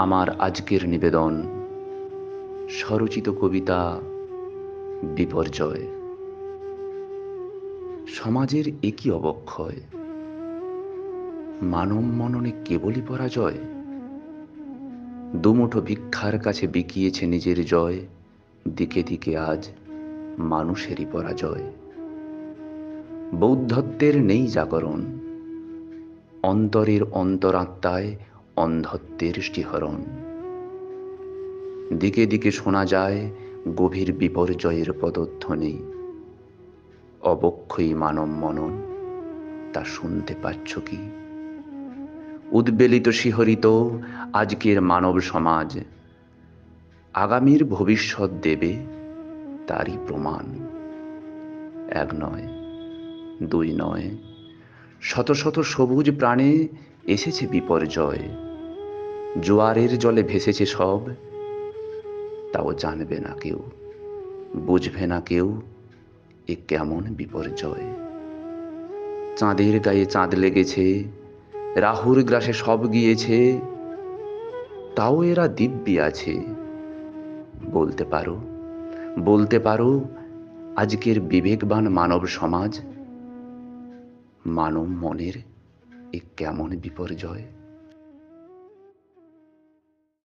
আমার আজকের নিবেদন স্বরচিত কবিতা বিপর্যয়। সমাজের একই অবক্ষয়, মানব মননে কেবলই পরাজয়। দুমুঠো ভিক্ষার কাছে বিকিয়েছে নিজের জয়, দিকে দিকে আজ মানুষেরই পরাজয়। বৌদ্ধত্বের নেই জাগরণ, অন্তরের অন্তরাত্মায় অন্ধত্বের শিহরণ। দিকে দিকে শোনা যায় গভীর বিপর্যয়ের পদধ্বনি। অবক্ষয়ী মানব মনন তা শুনতে পাচ্ছ কি? উদ্বেলিত শিহরিত আজকের মানব সমাজ, আগামীর ভবিষ্যৎ দেবে তারই প্রমাণ। এক নয়, দুই নয়, শত শত সবুজ প্রাণে এসেছে বিপর্যয়। জোয়ারের জলে ভেসেছে সব, তাও জানবে না কেউ, বুঝবে না কেউ এ কেমন বিপর্যয়। চাঁদের গায়ে চাঁদ লেগেছে, রাহুর গ্রাসে সব গিয়েছে, তাও এরা দিব্যি আছে। বলতে পারো, বলতে পারো আজকের বিবেকবান মানব সমাজ, মানব মনের এ কেমন বিপর্যয়।